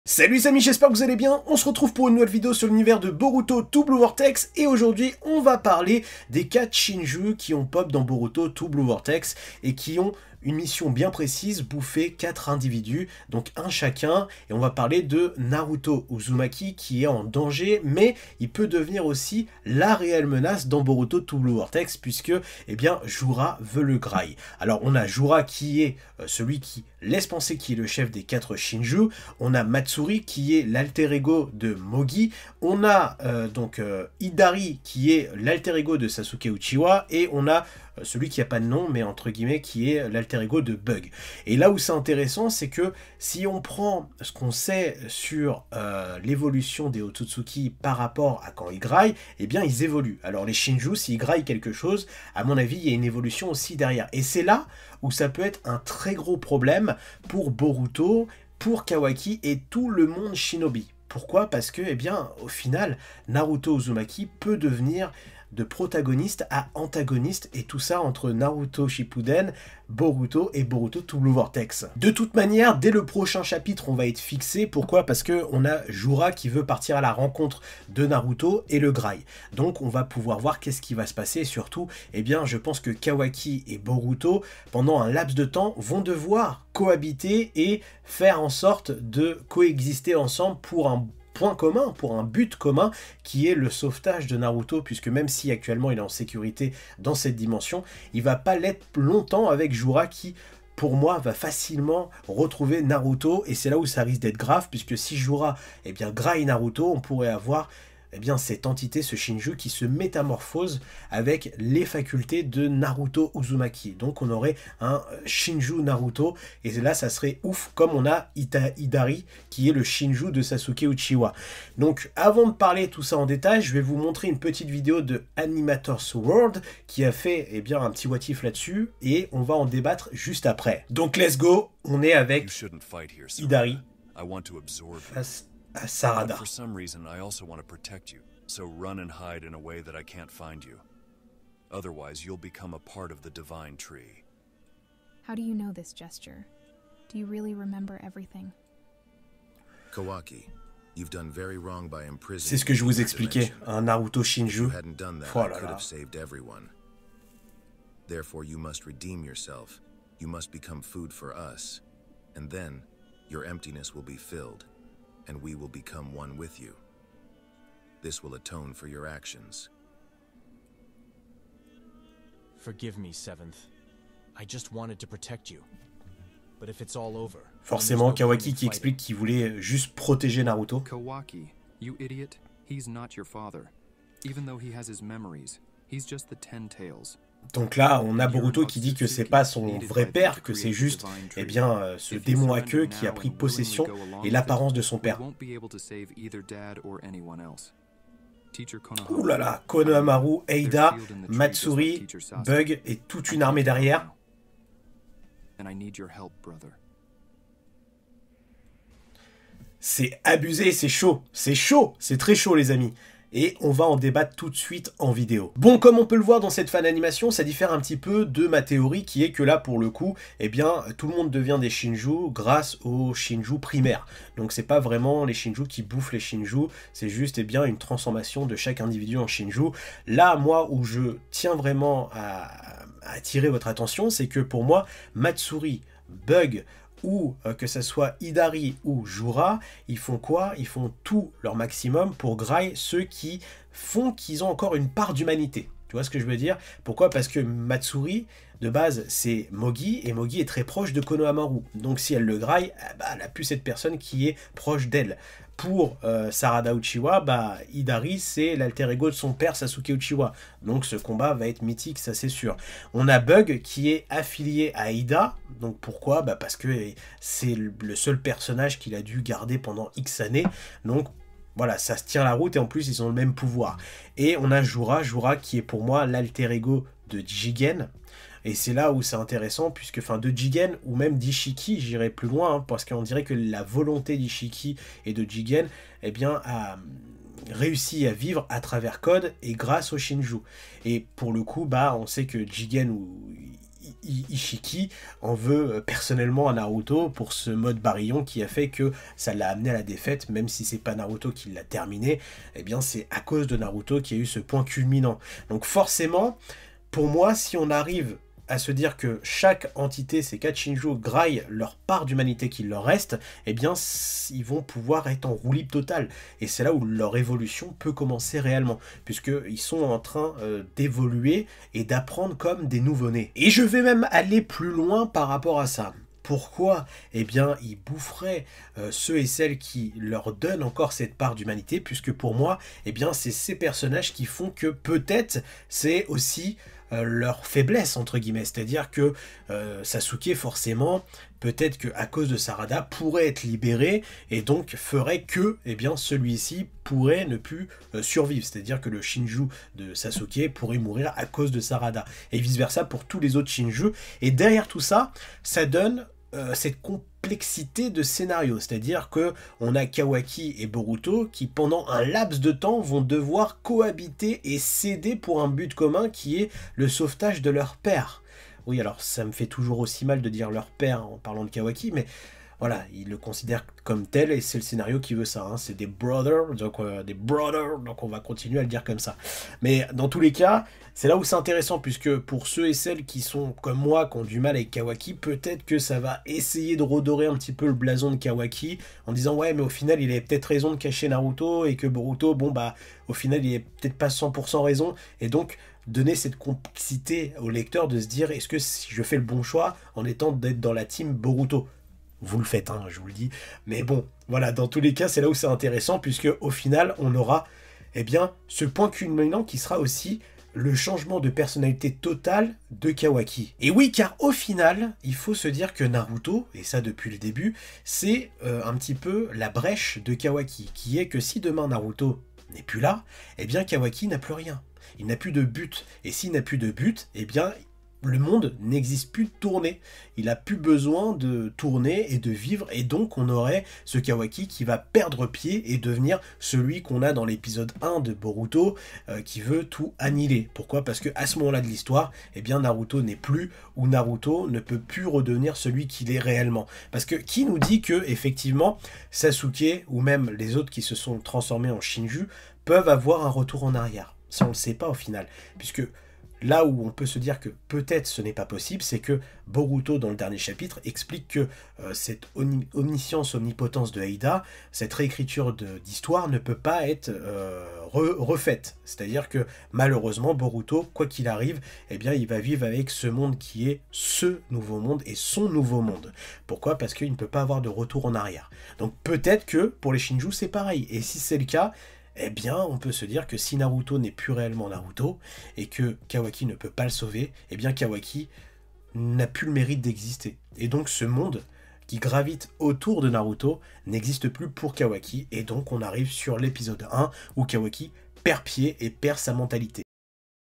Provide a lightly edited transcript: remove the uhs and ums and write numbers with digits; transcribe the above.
Salut les amis, j'espère que vous allez bien. On se retrouve pour une nouvelle vidéo sur l'univers de Boruto 2 Blue Vortex et aujourd'hui on va parler des 4 Shinju qui ont pop dans Boruto 2 Blue Vortex et qui ont une mission bien précise, bouffer 4 individus, donc un chacun, et on va parler de Naruto Uzumaki qui est en danger, mais il peut devenir aussi la réelle menace dans Boruto 2 Blue Vortex, puisque, eh bien, Jura veut le grail. Alors, on a Jura qui est celui qui laisse penser qu'il est le chef des 4 Shinju, on a Matsuri qui est l'alter ego de Mogi, on a Hidari qui est l'alter ego de Sasuke Uchiwa, et on a celui qui n'a pas de nom, mais entre guillemets, qui est l'alter ego de Bug. Et là où c'est intéressant, c'est que si on prend ce qu'on sait sur l'évolution des Otsutsuki par rapport à quand ils graillent, eh bien ils évoluent. Alors les Shinju, s'ils graillent quelque chose, à mon avis, il y a une évolution aussi derrière. Et c'est là où ça peut être un très gros problème pour Boruto, pour Kawaki et tout le monde Shinobi. Pourquoi? Parce que, eh bien, au final, Naruto Uzumaki peut devenir de protagoniste à antagoniste, et tout ça entre Naruto Shippuden, Boruto et Boruto 2 Blue Vortex. De toute manière, dès le prochain chapitre, on va être fixé. Pourquoi? Parce que on a Jura qui veut partir à la rencontre de Naruto et le grail. Donc on va pouvoir voir qu'est-ce qui va se passer, et surtout, eh bien, je pense que Kawaki et Boruto, pendant un laps de temps, vont devoir cohabiter et faire en sorte de coexister ensemble pour un point commun, pour un but commun qui est le sauvetage de Naruto, puisque même si actuellement il est en sécurité dans cette dimension, il va pas l'être longtemps avec Jura qui, pour moi, va facilement retrouver Naruto, et c'est là où ça risque d'être grave, puisque si Jura, eh bien, graille Naruto, on pourrait avoir, eh bien, cette entité, ce Shinju, qui se métamorphose avec les facultés de Naruto Uzumaki. Donc on aurait un Shinju Naruto, et là ça serait ouf, comme on a Hidari, qui est le Shinju de Sasuke Uchiwa. Donc avant de parler tout ça en détail, je vais vous montrer une petite vidéo de Animators World, qui a fait, eh bien, un petit what if là-dessus, et on va en débattre juste après. Donc let's go, on est avec Hidari face à Sarada. For some reason, I also want to protect you, so run and hide in a way that I can't find you. Otherwise, you'll become a part of the divine tree. How do you know this gesture? Do you really remember everything? Kawaki, you've done very wrong by imprisoning. C'est ce que je vous expliquais, un Naruto Shinju. If you hadn't done that, Oh I là could là. have saved everyone. Therefore, you must redeem yourself. You must become food for us, and then your emptiness will be filled. And we will become one with you. This will atone for your actions. Forgive me, Seventh. I just wanted to protect you. But if it's all over, Forcément, Kawaki qui explique qu'il voulait juste protéger Naruto. Kawaki, you idiot. He's not your father. Even though he has his memories, he's just the Ten Tails. Donc là, on a Boruto qui dit que c'est pas son vrai père, que c'est juste, eh bien, ce démon à queue qui a pris possession et l'apparence de son père. Ouh là là, Konohamaru, Eida, Matsuri, Bug et toute une armée derrière. C'est abusé, c'est chaud, c'est très chaud les amis. Et on va en débattre tout de suite en vidéo. Bon, comme on peut le voir dans cette fan animation, ça diffère un petit peu de ma théorie qui est que là, pour le coup, eh bien, tout le monde devient des Shinju grâce aux Shinju primaires. Donc c'est pas vraiment les Shinju qui bouffent les Shinju, c'est juste, eh bien, une transformation de chaque individu en Shinju. Là, moi, où je tiens vraiment à attirer votre attention, c'est que pour moi, Matsuri, Bug, ou que ce soit Hidari ou Jura, ils font quoi? Ils font tout leur maximum pour grailler ceux qui font qu'ils ont encore une part d'humanité. Tu vois ce que je veux dire? Pourquoi? Parce que Matsuri, de base, c'est Mogi, et Mogi est très proche de Konohamaru. Donc si elle le graille, elle a plus cette personne qui est proche d'elle. Pour Sarada Uchiwa, Hidari, c'est l'alter ego de son père Sasuke Uchiwa. Donc ce combat va être mythique, ça c'est sûr. On a Bug qui est affilié à Ida. Donc pourquoi? Parce que c'est le seul personnage qu'il a dû garder pendant X années. Donc voilà, ça se tient la route et en plus ils ont le même pouvoir. Et on a Jura qui est pour moi l'alter ego de Jigen. Et c'est là où c'est intéressant, puisque, enfin, de Jigen, ou même d'Ishiki, j'irai plus loin, hein, parce qu'on dirait que la volonté d'Ishiki et de Jigen, eh bien, a réussi à vivre à travers Code et grâce au Shinju. Et pour le coup, on sait que Jigen, Ishiki en veut personnellement à Naruto pour ce mode barillon qui a fait que ça l'a amené à la défaite, même si c'est pas Naruto qui l'a terminé, eh bien c'est à cause de Naruto qu'il y a eu ce point culminant. Donc forcément, pour moi, si on arrive à se dire que chaque entité, ces 4 Shinju, graillent leur part d'humanité qu'il leur reste, eh bien, ils vont pouvoir être en roue libre totale. Et c'est là où leur évolution peut commencer réellement, puisqu'ils sont en train d'évoluer et d'apprendre comme des nouveau-nés. Et je vais même aller plus loin par rapport à ça. Pourquoi? Eh bien, ils boufferaient ceux et celles qui leur donnent encore cette part d'humanité, puisque pour moi, eh bien, c'est ces personnages qui font que peut-être c'est aussi leur faiblesse, entre guillemets. C'est-à-dire que Sasuke, forcément, peut-être qu'à cause de Sarada, pourrait être libéré, et donc ferait que, eh bien, celui-ci pourrait ne plus survivre. C'est-à-dire que le Shinju de Sasuke pourrait mourir à cause de Sarada. Et vice-versa pour tous les autres Shinju. Et derrière tout ça, ça donne cette complexité de scénario, c'est-à-dire que on a Kawaki et Boruto qui pendant un laps de temps vont devoir cohabiter et s'aider pour un but commun qui est le sauvetage de leur père. Oui, alors ça me fait toujours aussi mal de dire leur père en parlant de Kawaki, mais voilà, ils le considèrent comme tel et c'est le scénario qui veut ça, hein. C'est des brothers, donc on va continuer à le dire comme ça. Mais dans tous les cas, c'est là où c'est intéressant, puisque pour ceux et celles qui sont comme moi, qui ont du mal avec Kawaki, peut-être que ça va essayer de redorer un petit peu le blason de Kawaki, en disant ouais, mais au final, il avait peut-être raison de cacher Naruto, et que Boruto, bon bah, au final, il est peut-être pas 100% raison, et donc donner cette complexité au lecteur de se dire, est-ce que si je fais le bon choix en étant d'être dans la team Boruto? Vous le faites, hein, je vous le dis. Mais bon, voilà, dans tous les cas, c'est là où c'est intéressant, puisque au final, on aura, eh bien, ce point culminant qui sera aussi le changement de personnalité totale de Kawaki. Et oui, car au final, il faut se dire que Naruto, et ça depuis le début, c'est un petit peu la brèche de Kawaki, qui est que si demain Naruto n'est plus là, eh bien Kawaki n'a plus rien. Il n'a plus de but. Et s'il n'a plus de but, eh bien le monde n'existe plus de tourner. Il n'a plus besoin de tourner et de vivre, et donc on aurait ce Kawaki qui va perdre pied et devenir celui qu'on a dans l'épisode 1 de Boruto, qui veut tout annihiler. Pourquoi? Parce qu'à ce moment-là de l'histoire, eh bien Naruto n'est plus, ou Naruto ne peut plus redevenir celui qu'il est réellement. Parce que qui nous dit que, effectivement, Sasuke, ou même les autres qui se sont transformés en Shinju, peuvent avoir un retour en arrière? Ça, on ne le sait pas au final, puisque là où on peut se dire que peut-être ce n'est pas possible, c'est que Boruto, dans le dernier chapitre, explique que cette omniscience, omnipotence de Heida, cette réécriture d'histoire ne peut pas être refaite. C'est-à-dire que malheureusement, Boruto, quoi qu'il arrive, eh bien, il va vivre avec ce monde qui est ce nouveau monde et son nouveau monde. Pourquoi? Parce qu'il ne peut pas avoir de retour en arrière. Donc peut-être que pour les Shinju, c'est pareil. Et si c'est le cas, eh bien, on peut se dire que si Naruto n'est plus réellement Naruto, et que Kawaki ne peut pas le sauver, eh bien Kawaki n'a plus le mérite d'exister. Et donc ce monde qui gravite autour de Naruto n'existe plus pour Kawaki, et donc on arrive sur l'épisode 1, où Kawaki perd pied et perd sa mentalité.